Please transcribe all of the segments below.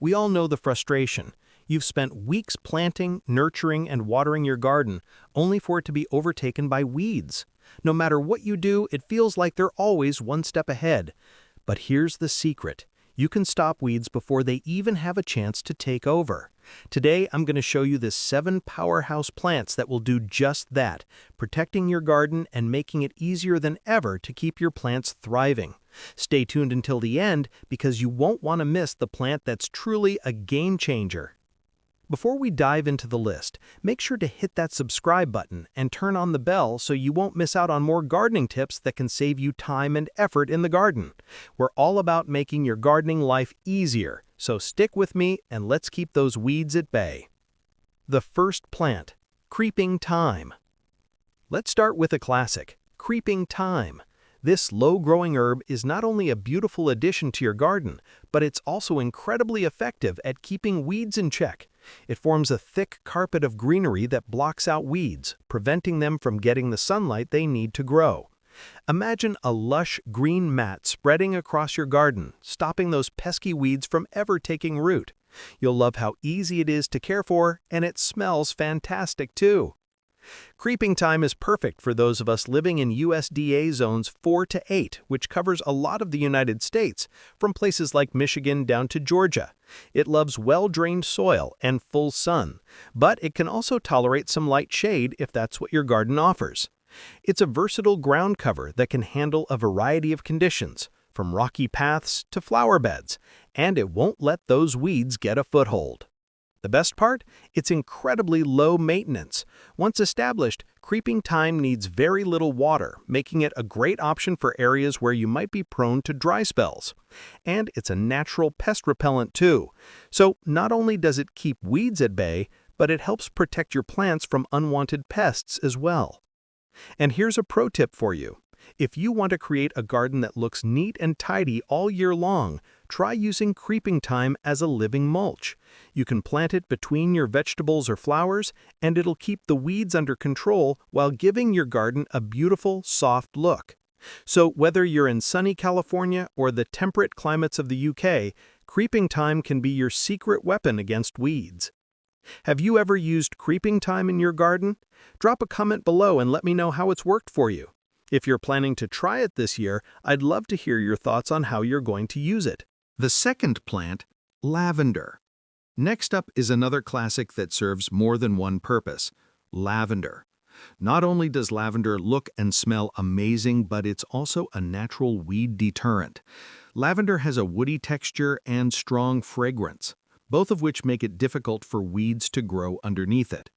We all know the frustration. You've spent weeks planting, nurturing, and watering your garden, only for it to be overtaken by weeds. No matter what you do, it feels like they're always one step ahead. But here's the secret. You can stop weeds before they even have a chance to take over. Today, I'm going to show you the 7 powerhouse plants that will do just that, protecting your garden and making it easier than ever to keep your plants thriving. Stay tuned until the end because you won't want to miss the plant that's truly a game changer. Before we dive into the list, make sure to hit that subscribe button and turn on the bell so you won't miss out on more gardening tips that can save you time and effort in the garden. We're all about making your gardening life easier, so stick with me and let's keep those weeds at bay. The first plant, Creeping Thyme. Let's start with a classic, Creeping Thyme. This low-growing herb is not only a beautiful addition to your garden, but it's also incredibly effective at keeping weeds in check. It forms a thick carpet of greenery that blocks out weeds, preventing them from getting the sunlight they need to grow. Imagine a lush green mat spreading across your garden, stopping those pesky weeds from ever taking root. You'll love how easy it is to care for, and it smells fantastic too. Creeping thyme is perfect for those of us living in USDA zones 4 to 8, which covers a lot of the United States, from places like Michigan down to Georgia. It loves well-drained soil and full sun, but it can also tolerate some light shade if that's what your garden offers. It's a versatile ground cover that can handle a variety of conditions, from rocky paths to flower beds, and it won't let those weeds get a foothold. The best part? It's incredibly low maintenance. Once established, creeping thyme needs very little water, making it a great option for areas where you might be prone to dry spells. And it's a natural pest repellent too. So not only does it keep weeds at bay, but it helps protect your plants from unwanted pests as well. And here's a pro tip for you. If you want to create a garden that looks neat and tidy all year long, try using creeping thyme as a living mulch. You can plant it between your vegetables or flowers, and it'll keep the weeds under control while giving your garden a beautiful, soft look. So whether you're in sunny California or the temperate climates of the UK, creeping thyme can be your secret weapon against weeds. Have you ever used creeping thyme in your garden? Drop a comment below and let me know how it's worked for you. If you're planning to try it this year, I'd love to hear your thoughts on how you're going to use it. The second plant, Lavender. Next up is another classic that serves more than one purpose, lavender. Not only does lavender look and smell amazing, but it's also a natural weed deterrent. Lavender has a woody texture and strong fragrance, both of which make it difficult for weeds to grow underneath it.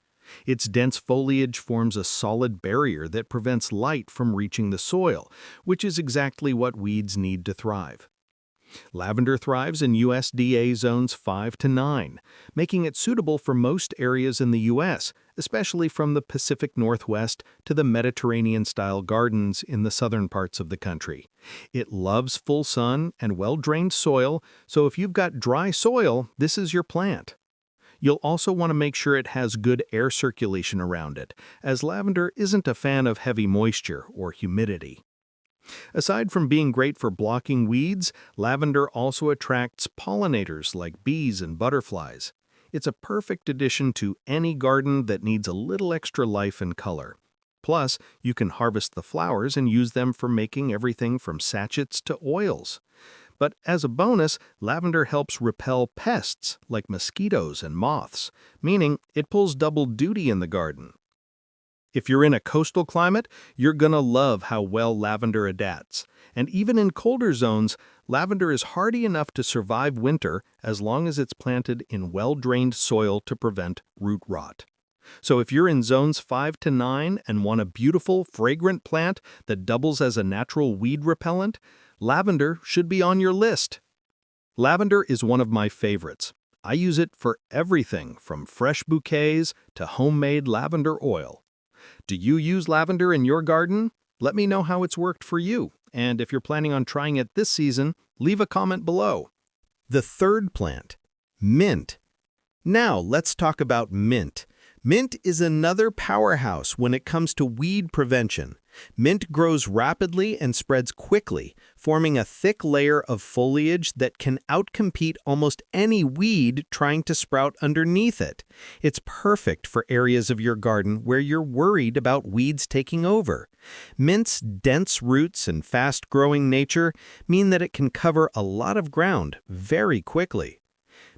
Its dense foliage forms a solid barrier that prevents light from reaching the soil, which is exactly what weeds need to thrive. Lavender thrives in USDA zones 5 to 9, making it suitable for most areas in the U.S., especially from the Pacific Northwest to the Mediterranean-style gardens in the southern parts of the country. It loves full sun and well-drained soil, so if you've got dry soil, this is your plant. You'll also want to make sure it has good air circulation around it, as lavender isn't a fan of heavy moisture or humidity. Aside from being great for blocking weeds, lavender also attracts pollinators like bees and butterflies. It's a perfect addition to any garden that needs a little extra life and color. Plus, you can harvest the flowers and use them for making everything from sachets to oils. But as a bonus, lavender helps repel pests like mosquitoes and moths, meaning it pulls double duty in the garden. If you're in a coastal climate, you're gonna love how well lavender adapts. And even in colder zones, lavender is hardy enough to survive winter as long as it's planted in well-drained soil to prevent root rot. So if you're in zones 5 to 9 and want a beautiful, fragrant plant that doubles as a natural weed repellent, lavender should be on your list. Lavender is one of my favorites. I use it for everything from fresh bouquets to homemade lavender oil. Do you use lavender in your garden? Let me know how it's worked for you. And if you're planning on trying it this season, leave a comment below. The third plant, mint. Now let's talk about mint. Mint is another powerhouse when it comes to weed prevention. Mint grows rapidly and spreads quickly, forming a thick layer of foliage that can outcompete almost any weed trying to sprout underneath it. It's perfect for areas of your garden where you're worried about weeds taking over. Mint's dense roots and fast-growing nature mean that it can cover a lot of ground very quickly.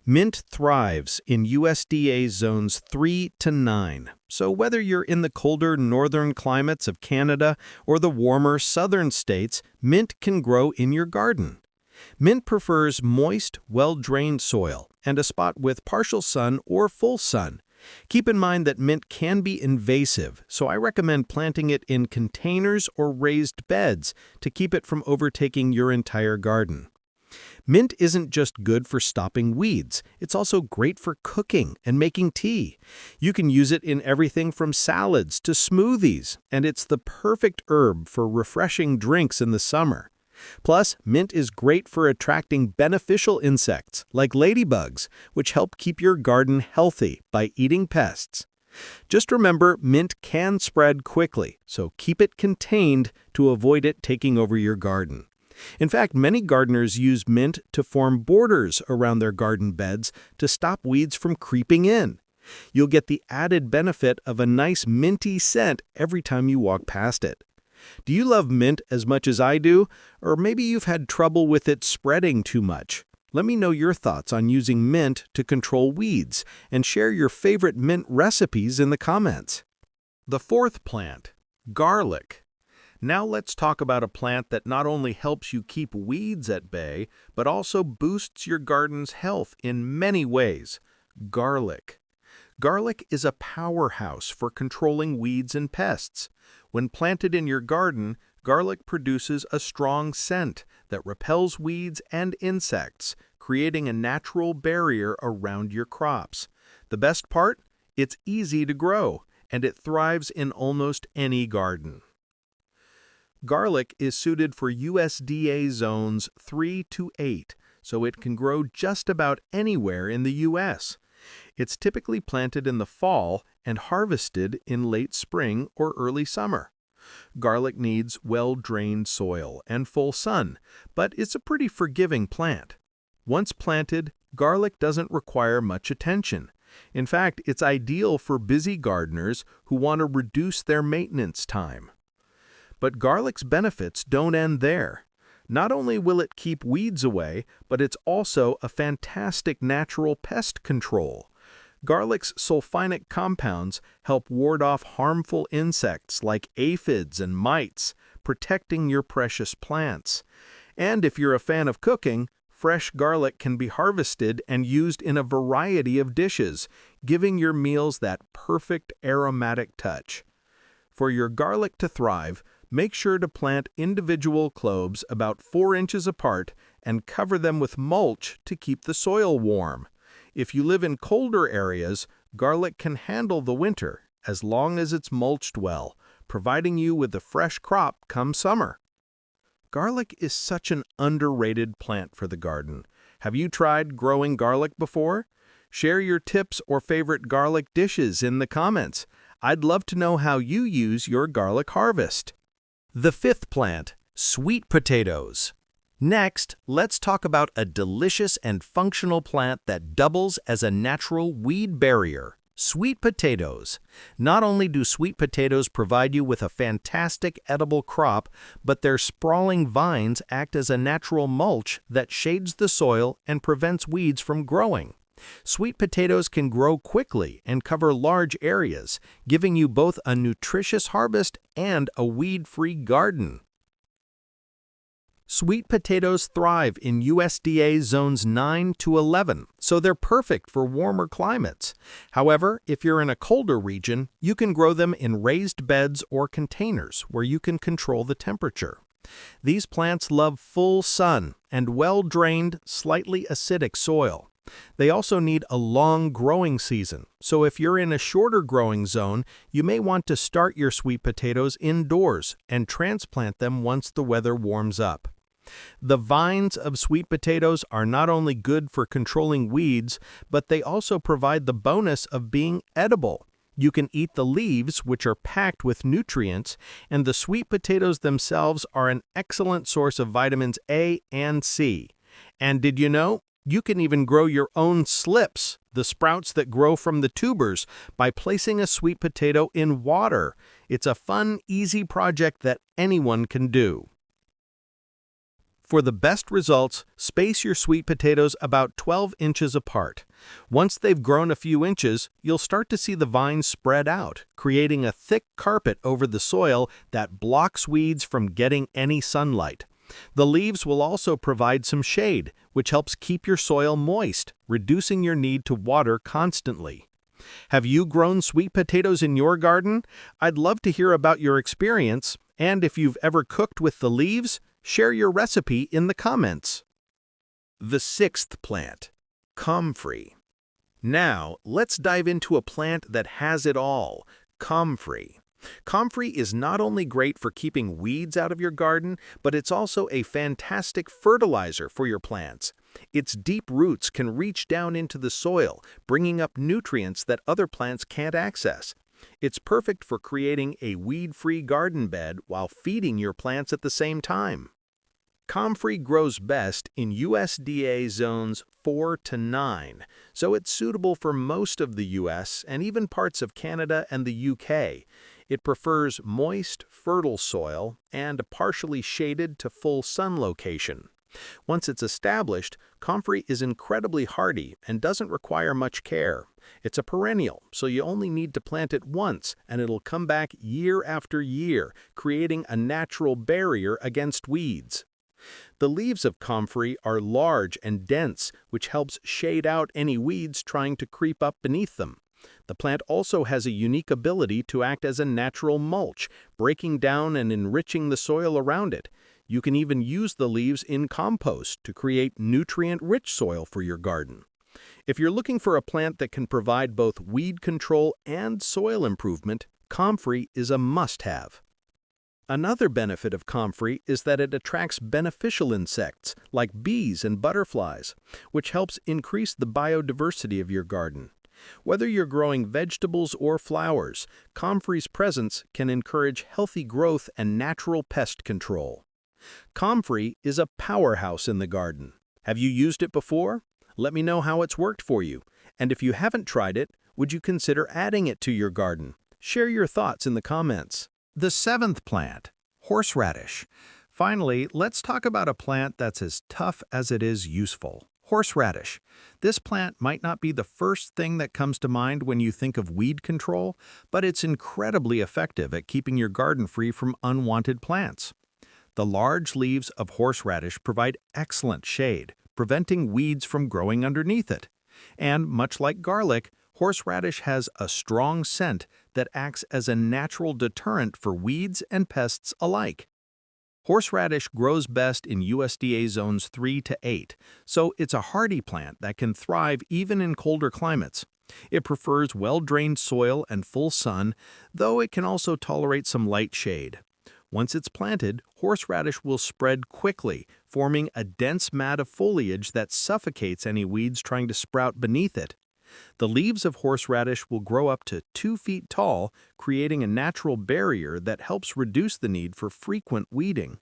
Mint thrives in USDA zones 3 to 9, so whether you're in the colder northern climates of Canada or the warmer southern states, mint can grow in your garden. Mint prefers moist, well-drained soil and a spot with partial sun or full sun. Keep in mind that mint can be invasive, so I recommend planting it in containers or raised beds to keep it from overtaking your entire garden. Mint isn't just good for stopping weeds, it's also great for cooking and making tea. You can use it in everything from salads to smoothies, and it's the perfect herb for refreshing drinks in the summer. Plus, mint is great for attracting beneficial insects like ladybugs, which help keep your garden healthy by eating pests. Just remember, mint can spread quickly, so keep it contained to avoid it taking over your garden. In fact, many gardeners use mint to form borders around their garden beds to stop weeds from creeping in. You'll get the added benefit of a nice minty scent every time you walk past it. Do you love mint as much as I do? Or maybe you've had trouble with it spreading too much? Let me know your thoughts on using mint to control weeds, and share your favorite mint recipes in the comments. The fourth plant, garlic. Now let's talk about a plant that not only helps you keep weeds at bay, but also boosts your garden's health in many ways. Garlic. Garlic is a powerhouse for controlling weeds and pests. When planted in your garden, garlic produces a strong scent that repels weeds and insects, creating a natural barrier around your crops. The best part? It's easy to grow, and it thrives in almost any garden. Garlic is suited for USDA zones 3 to 8, so it can grow just about anywhere in the U.S. It's typically planted in the fall and harvested in late spring or early summer. Garlic needs well-drained soil and full sun, but it's a pretty forgiving plant. Once planted, garlic doesn't require much attention. In fact, it's ideal for busy gardeners who want to reduce their maintenance time. But garlic's benefits don't end there. Not only will it keep weeds away, but it's also a fantastic natural pest control. Garlic's sulfonic compounds help ward off harmful insects like aphids and mites, protecting your precious plants. And if you're a fan of cooking, fresh garlic can be harvested and used in a variety of dishes, giving your meals that perfect aromatic touch. For your garlic to thrive, make sure to plant individual cloves about 4 inches apart and cover them with mulch to keep the soil warm. If you live in colder areas, garlic can handle the winter as long as it's mulched well, providing you with a fresh crop come summer. Garlic is such an underrated plant for the garden. Have you tried growing garlic before? Share your tips or favorite garlic dishes in the comments. I'd love to know how you use your garlic harvest. The fifth plant, sweet potatoes. Next, let's talk about a delicious and functional plant that doubles as a natural weed barrier, sweet potatoes. Not only do sweet potatoes provide you with a fantastic edible crop, but their sprawling vines act as a natural mulch that shades the soil and prevents weeds from growing. Sweet potatoes can grow quickly and cover large areas, giving you both a nutritious harvest and a weed-free garden. Sweet potatoes thrive in USDA zones 9 to 11, so they're perfect for warmer climates. However, if you're in a colder region, you can grow them in raised beds or containers where you can control the temperature. These plants love full sun and well-drained, slightly acidic soil. They also need a long growing season, so if you're in a shorter growing zone, you may want to start your sweet potatoes indoors and transplant them once the weather warms up. The vines of sweet potatoes are not only good for controlling weeds, but they also provide the bonus of being edible. You can eat the leaves, which are packed with nutrients, and the sweet potatoes themselves are an excellent source of vitamins A and C. And did you know? You can even grow your own slips, the sprouts that grow from the tubers, by placing a sweet potato in water. It's a fun, easy project that anyone can do. For the best results, space your sweet potatoes about 12 inches apart. Once they've grown a few inches, you'll start to see the vines spread out, creating a thick carpet over the soil that blocks weeds from getting any sunlight. The leaves will also provide some shade, which helps keep your soil moist, reducing your need to water constantly. Have you grown sweet potatoes in your garden? I'd love to hear about your experience, and if you've ever cooked with the leaves, share your recipe in the comments. The sixth plant, Comfrey. Now, let's dive into a plant that has it all, Comfrey. Comfrey is not only great for keeping weeds out of your garden, but it's also a fantastic fertilizer for your plants. Its deep roots can reach down into the soil, bringing up nutrients that other plants can't access. It's perfect for creating a weed-free garden bed while feeding your plants at the same time. Comfrey grows best in USDA zones 4 to 9, so it's suitable for most of the US and even parts of Canada and the UK. It prefers moist, fertile soil and a partially shaded to full sun location. Once it's established, Comfrey is incredibly hardy and doesn't require much care. It's a perennial, so you only need to plant it once and it'll come back year after year, creating a natural barrier against weeds. The leaves of Comfrey are large and dense, which helps shade out any weeds trying to creep up beneath them. The plant also has a unique ability to act as a natural mulch, breaking down and enriching the soil around it. You can even use the leaves in compost to create nutrient-rich soil for your garden. If you're looking for a plant that can provide both weed control and soil improvement, Comfrey is a must-have. Another benefit of Comfrey is that it attracts beneficial insects like bees and butterflies, which helps increase the biodiversity of your garden. Whether you're growing vegetables or flowers, Comfrey's presence can encourage healthy growth and natural pest control. Comfrey is a powerhouse in the garden. Have you used it before? Let me know how it's worked for you. And if you haven't tried it, would you consider adding it to your garden? Share your thoughts in the comments. The seventh plant, horseradish. Finally, let's talk about a plant that's as tough as it is useful. Horseradish. This plant might not be the first thing that comes to mind when you think of weed control, but it's incredibly effective at keeping your garden free from unwanted plants. The large leaves of horseradish provide excellent shade, preventing weeds from growing underneath it. And much like garlic, horseradish has a strong scent that acts as a natural deterrent for weeds and pests alike. Horseradish grows best in USDA zones 3 to 8, so it's a hardy plant that can thrive even in colder climates. It prefers well-drained soil and full sun, though it can also tolerate some light shade. Once it's planted, horseradish will spread quickly, forming a dense mat of foliage that suffocates any weeds trying to sprout beneath it. The leaves of horseradish will grow up to 2 feet tall, creating a natural barrier that helps reduce the need for frequent weeding.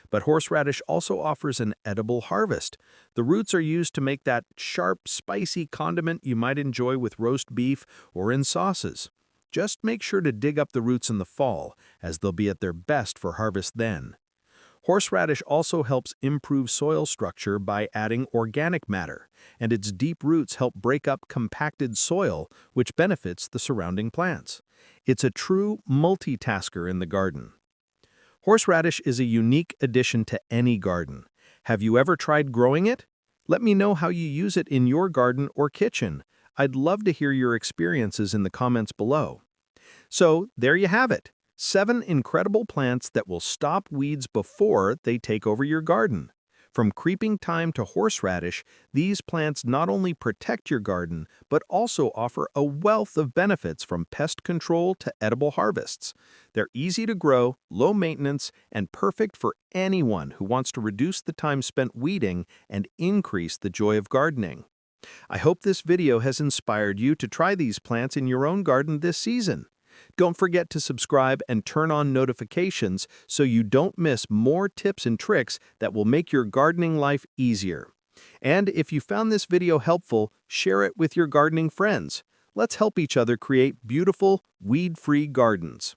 But horseradish also offers an edible harvest. The roots are used to make that sharp, spicy condiment you might enjoy with roast beef or in sauces. Just make sure to dig up the roots in the fall, as they'll be at their best for harvest then. Horseradish also helps improve soil structure by adding organic matter, and its deep roots help break up compacted soil, which benefits the surrounding plants. It's a true multitasker in the garden. Horseradish is a unique addition to any garden. Have you ever tried growing it? Let me know how you use it in your garden or kitchen. I'd love to hear your experiences in the comments below. So, there you have it. 7 incredible plants that will stop weeds before they take over your garden. From creeping thyme to horseradish, these plants not only protect your garden, but also offer a wealth of benefits from pest control to edible harvests. They're easy to grow, low maintenance, and perfect for anyone who wants to reduce the time spent weeding and increase the joy of gardening. I hope this video has inspired you to try these plants in your own garden this season. Don't forget to subscribe and turn on notifications so you don't miss more tips and tricks that will make your gardening life easier. And if you found this video helpful, share it with your gardening friends. Let's help each other create beautiful, weed-free gardens.